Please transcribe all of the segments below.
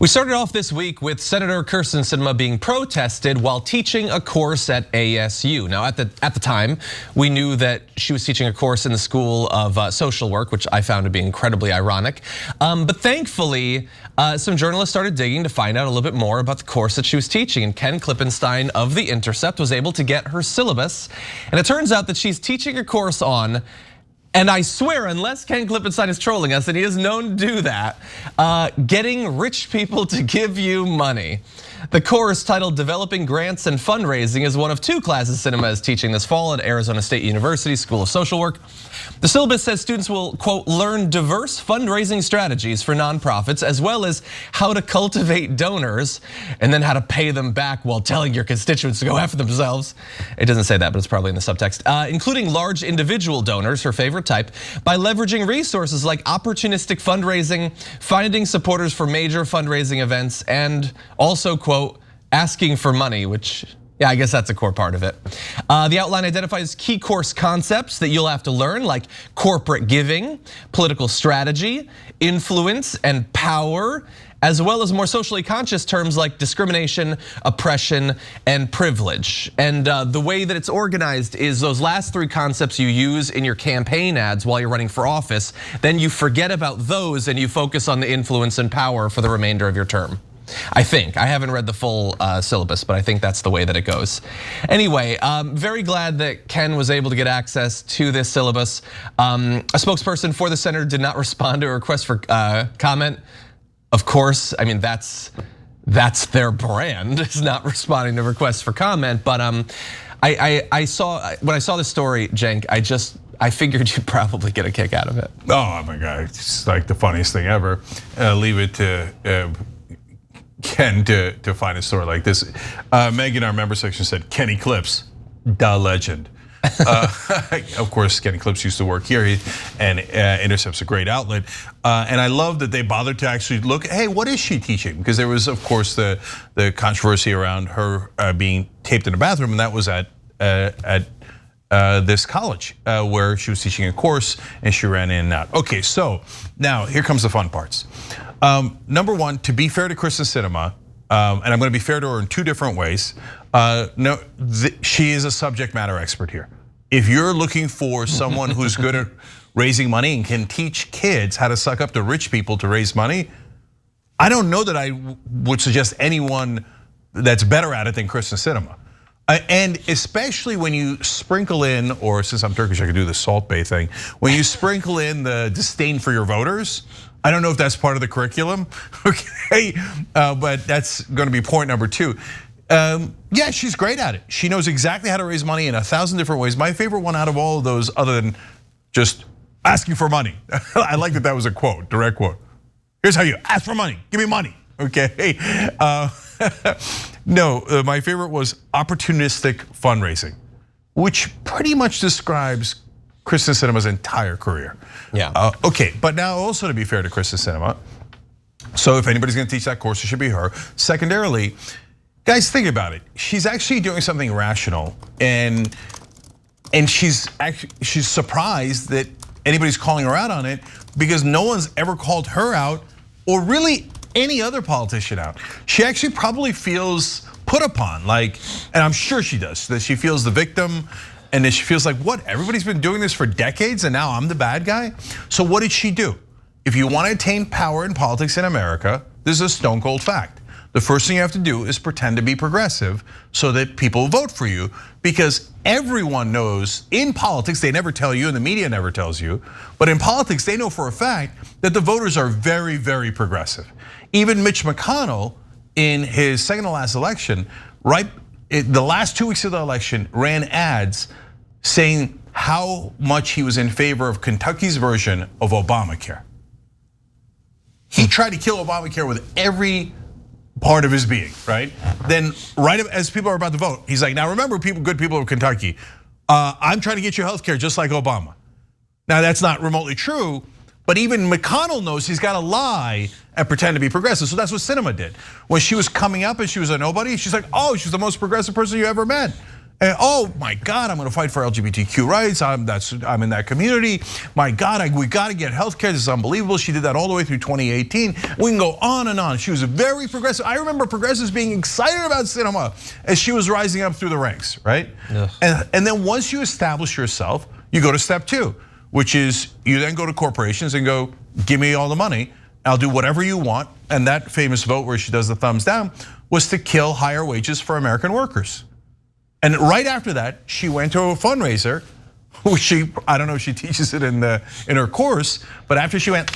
We started off this week with Senator Kyrsten Sinema being protested while teaching a course at ASU. Now, at the time, we knew that she was teaching a course in the School of Social Work, which I found to be incredibly ironic. But thankfully, some journalists started digging to find out a little bit more about the course that she was teaching. And Ken Klippenstein of The Intercept was able to get her syllabus. And it turns out that she's teaching a course on, and I swear, unless Ken Klippenstein is trolling us, and he is known to do that, getting rich people to give you money. The course, titled Developing Grants and Fundraising, is one of two classes Sinema is teaching this fall at Arizona State University School of Social Work. The syllabus says students will, quote, learn diverse fundraising strategies for nonprofits, as well as how to cultivate donors, and then how to pay them back while telling your constituents to go after themselves. It doesn't say that, but it's probably in the subtext. Including large individual donors, her favorite type, by leveraging resources like opportunistic fundraising, finding supporters for major fundraising events, and also, quote, asking for money, which, yeah, I guess that's a core part of it. The outline identifies key course concepts that you'll have to learn, like corporate giving, political strategy, influence and power, as well as more socially conscious terms like discrimination, oppression, and privilege. And the way that it's organized is those last three concepts you use in your campaign ads while you're running for office, then you forget about those and you focus on the influence and power for the remainder of your term. I think. I haven't read the full syllabus, but I think that's the way that it goes. Anyway, very glad that Ken was able to get access to this syllabus. A spokesperson for the center did not respond to a request for comment. Of course, I mean, that's their brand, is not responding to requests for comment. But I saw, when I saw this story, Cenk, I figured you'd probably get a kick out of it. Oh my God, it's like the funniest thing ever. Leave it to Ken to find a story like this. Megan, our member section, said Kenny Clips, the legend. Of course, Kenny Clips used to work here, and Intercept's a great outlet. And I love that they bothered to actually look, hey, what is she teaching? Because there was, of course, the controversy around her being taped in a bathroom, and that was at this college where she was teaching a course and she ran in and out. Okay, so now here comes the fun parts. Number one, to be fair to Kyrsten Sinema, and I'm going to be fair to her in two different ways. No, she is a subject matter expert here. If you're looking for someone who's good at raising money and can teach kids how to suck up to rich people to raise money, I don't know that I would suggest anyone that's better at it than Kyrsten Sinema. And especially when you sprinkle in, or since I'm Turkish, I could do the Salt Bay thing. When you sprinkle in the disdain for your voters, I don't know if that's part of the curriculum, okay? But that's gonna be point number two. Yeah, she's great at it. She knows exactly how to raise money in 1,000 different ways. My favorite one out of all of those, other than just asking for money. I like that was a quote, direct quote. Here's how you ask for money, give me money, okay? No, my favorite was opportunistic fundraising, which pretty much describes Kyrsten Sinema's entire career. Yeah. Okay, but now also to be fair to Kyrsten Sinema, so if anybody's gonna teach that course, it should be her. Secondarily, guys, think about it. She's actually doing something rational, and she's surprised that anybody's calling her out on it, because no one's ever called her out, or really any other politician out. She actually probably feels put upon, like, and I'm sure she does, that she feels the victim, and that she feels like, what, everybody's been doing this for decades and now I'm the bad guy? So what did she do? If you want to attain power in politics in America, this is a stone cold fact. The first thing you have to do is pretend to be progressive so that people vote for you, because everyone knows in politics, they never tell you and the media never tells you, but in politics they know for a fact that the voters are very, very progressive. Even Mitch McConnell, in his second to last election, right, the last 2 weeks of the election, ran ads saying how much he was in favor of Kentucky's version of Obamacare. He tried to kill Obamacare with every part of his being, right? Then right as people are about to vote, he's like, now remember, good people of Kentucky, I'm trying to get you healthcare just like Obama. Now that's not remotely true, but even McConnell knows he's got to lie and pretend to be progressive. So that's what Sinema did. When she was coming up and she was a nobody, she's like, oh, she's the most progressive person you ever met. And, oh my God, I'm going to fight for LGBTQ rights. I'm in that community. My God, we got to get healthcare. This is unbelievable. She did that all the way through 2018. We can go on and on. She was very progressive. I remember progressives being excited about Sinema as she was rising up through the ranks, right? And then once you establish yourself, you go to step 2, which is you then go to corporations and go, give me all the money. I'll do whatever you want. And that famous vote where she does the thumbs down was to kill higher wages for American workers. And right after that, she went to a fundraiser, which I don't know if she teaches it in her course, but after she went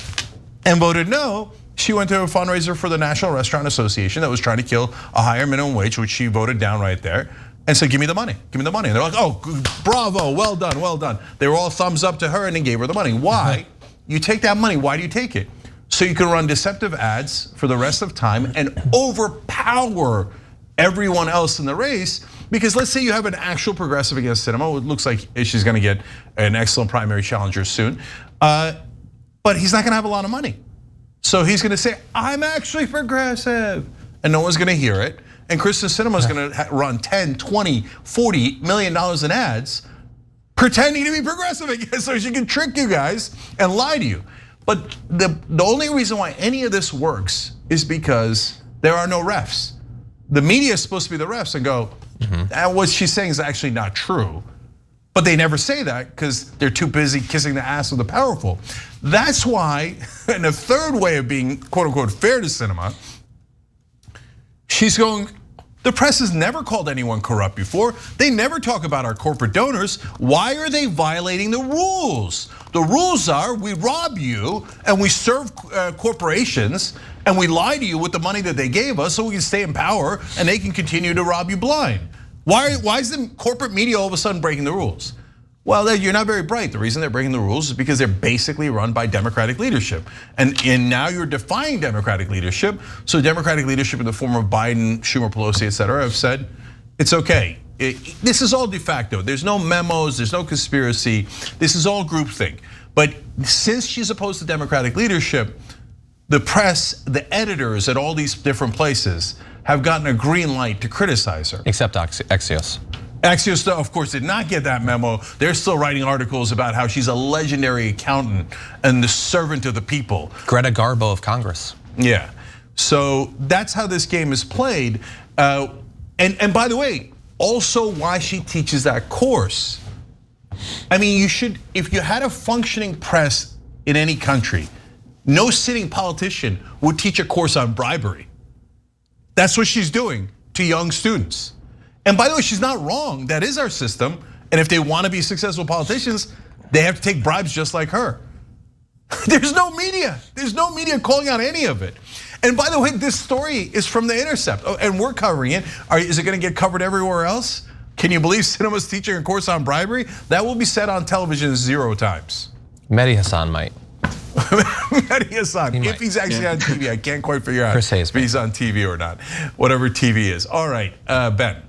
and voted no, she went to a fundraiser for the National Restaurant Association that was trying to kill a higher minimum wage, which she voted down right there, and said, give me the money, give me the money. And they're like, oh, bravo, well done, well done. They were all thumbs up to her and then gave her the money. Why? You take that money, why do you take it? So you can run deceptive ads for the rest of time and overpower everyone else in the race. Because let's say you have an actual progressive against Sinema. It looks like she's going to get an excellent primary challenger soon. But he's not going to have a lot of money. So he's going to say, I'm actually progressive. And no one's going to hear it. And Kyrsten Sinema is going to run 10, 20, $40 million in ads pretending to be progressive again so she can trick you guys and lie to you. But the only reason why any of this works is because there are no refs. The media is supposed to be the refs and go, what she's saying is actually not true. But they never say that because they're too busy kissing the ass of the powerful. That's why, and a third way of being quote unquote fair to Sinema, she's going, the press has never called anyone corrupt before. They never talk about our corporate donors. Why are they violating the rules? The rules are we rob you and we serve corporations and we lie to you with the money that they gave us so we can stay in power and they can continue to rob you blind. Why is the corporate media all of a sudden breaking the rules? Well, you're not very bright. The reason they're breaking the rules is because they're basically run by Democratic leadership. And now you're defying Democratic leadership. So Democratic leadership in the form of Biden, Schumer, Pelosi, et cetera, have said, it's okay. This is all de facto. There's no memos, there's no conspiracy. This is all groupthink. But since she's opposed to Democratic leadership, the press, the editors at all these different places have gotten a green light to criticize her. Except Axios. Axios, of course, did not get that memo. They're still writing articles about how she's a legendary accountant and the servant of the people. Greta Garbo of Congress. Yeah, so that's how this game is played. And by the way, also why she teaches that course. I mean, you should, if you had a functioning press in any country, no sitting politician would teach a course on bribery. That's what she's doing to young students. And by the way, she's not wrong. That is our system. And if they want to be successful politicians, they have to take bribes just like her. There's no media. There's no media calling out any of it. And by the way, this story is from the Intercept, and we're covering it. Is it going to get covered everywhere else? Can you believe Sinema's teaching a course on bribery? That will be said on television 0 times. Mehdi Hasan might. Mehdi Hasan, if he's actually on TV, I can't quite figure out if he's on TV or not. Whatever TV is. All right, Ben.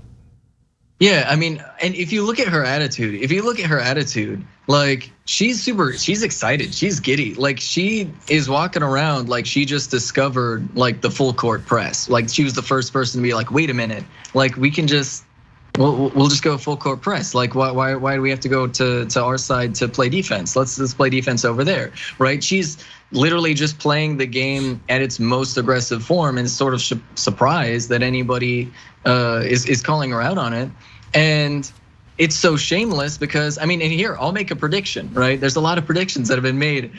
Yeah, I mean, and if you look at her attitude, like she's excited, she's giddy. Like she is walking around like she just discovered like the full court press. Like she was the first person to be like, wait a minute, like we can just, we'll just go full court press. Like why do we have to go to our side to play defense? Let's play defense over there, right? She's literally just playing the game at its most aggressive form and sort of surprised that anybody is calling her out on it. And it's so shameless because, I mean, and here, I'll make a prediction, right? There's a lot of predictions that have been made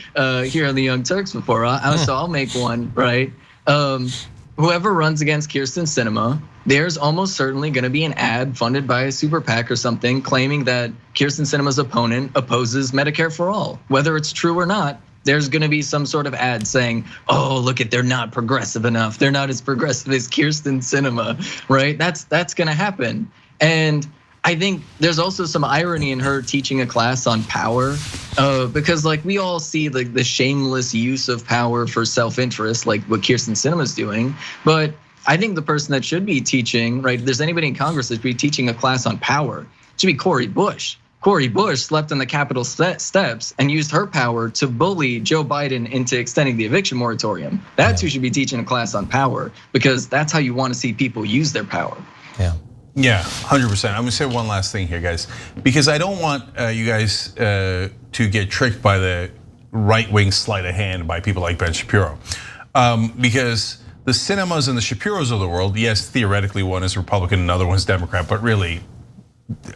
here on the Young Turks before, so I'll make one, right? Whoever runs against Kyrsten Sinema, there's almost certainly gonna be an ad funded by a super PAC or something claiming that Kyrsten Sinema's opponent opposes Medicare for all. Whether it's true or not, there's gonna be some sort of ad saying, oh, look they're not progressive enough. They're not as progressive as Kyrsten Sinema, right? That's gonna happen. And I think there's also some irony in her teaching a class on power, because like we all see the shameless use of power for self-interest, like what Kyrsten Sinema's doing. But I think the person that should be teaching, right, if there's anybody in Congress that should be teaching a class on power, it should be Cori Bush. Cori Bush slept on the Capitol steps and used her power to bully Joe Biden into extending the eviction moratorium. That's who should be teaching a class on power, because that's how you want to see people use their power. Yeah. Yeah, 100%. I'm gonna say one last thing here, guys, because I don't want you guys to get tricked by the right-wing sleight of hand by people like Ben Shapiro. Because the Sinemas and the Shapiros of the world, yes, theoretically one is Republican, another one's Democrat, but really,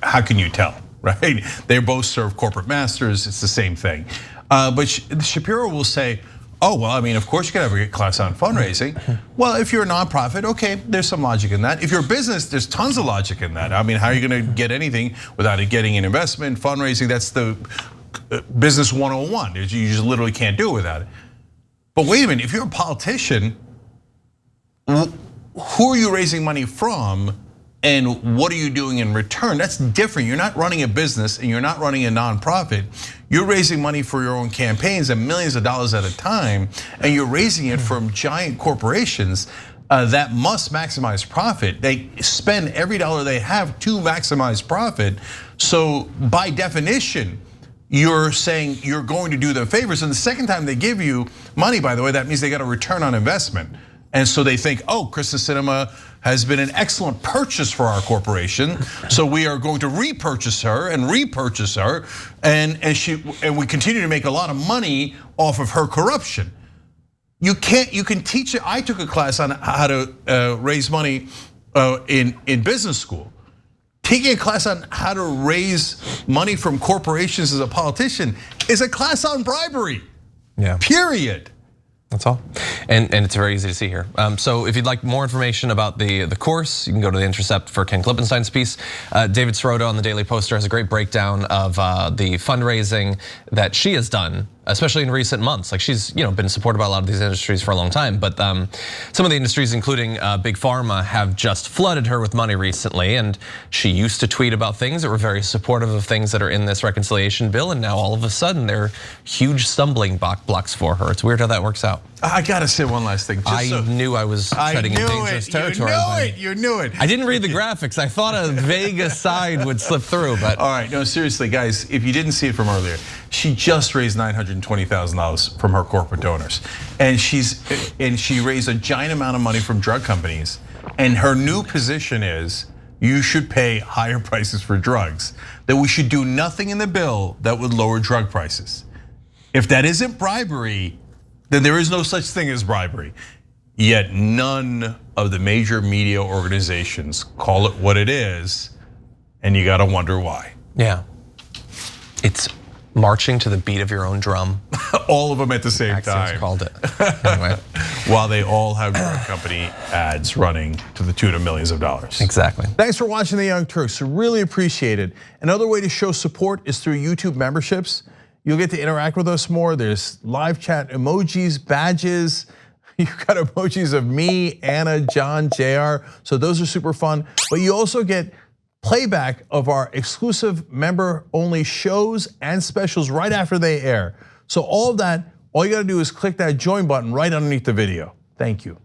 how can you tell, right? They both serve corporate masters, it's the same thing. But Shapiro will say, oh, well, I mean, of course you can have a class on fundraising. Well, if you're a nonprofit, okay, there's some logic in that. If you're a business, there's tons of logic in that. I mean, how are you gonna get anything without it getting an investment, fundraising? That's the business 101. You just literally can't do it without it. But wait a minute, if you're a politician, who are you raising money from and what are you doing in return? That's different. You're not running a business and you're not running a nonprofit. You're raising money for your own campaigns and millions of dollars at a time, and you're raising it from giant corporations that must maximize profit. They spend every dollar they have to maximize profit. So by definition, you're saying you're going to do them favors. And the second time they give you money, by the way, that means they got a return on investment. And so they think, oh, Kyrsten Sinema has been an excellent purchase for our corporation, so we are going to repurchase her, and we continue to make a lot of money off of her corruption. You can teach it. I took a class on how to raise money in business school. Taking a class on how to raise money from corporations as a politician is a class on bribery. Yeah. Period. That's all, and it's very easy to see here. So if you'd like more information about the course, you can go to the Intercept for Ken Klippenstein's piece. David Sirota on the Daily Poster has a great breakdown of the fundraising that she has done, especially in recent months. Like she's been supported by a lot of these industries for a long time, but some of the industries, including big pharma, have just flooded her with money recently. And she used to tweet about things that were very supportive of things that are in this reconciliation bill, and now all of a sudden they're huge stumbling blocks for her. It's weird how that works out. I gotta say one last thing. I knew I was treading in dangerous territory. You knew it. I didn't read the graphics. I thought a vague aside would slip through, but. All right, no, seriously, guys, if you didn't see it from earlier, she just raised $920,000 from her corporate donors. And she raised a giant amount of money from drug companies. And her new position is, you should pay higher prices for drugs. That we should do nothing in the bill that would lower drug prices. If that isn't bribery, then there is no such thing as bribery. Yet none of the major media organizations call it what it is, and you gotta wonder why. Yeah, it's marching to the beat of your own drum. All of them at the same Axios time. called it. Anyway. While they all have drug company ads running to the tune of millions of dollars. Exactly. Thanks for watching the Young Turks, really appreciate it. Another way to show support is through YouTube memberships. You'll get to interact with us more. There's live chat emojis, badges. You've got emojis of me, Anna, John, JR. So those are super fun. But you also get playback of our exclusive member-only shows and specials right after they air. So all of that, all you gotta do is click that join button right underneath the video. Thank you.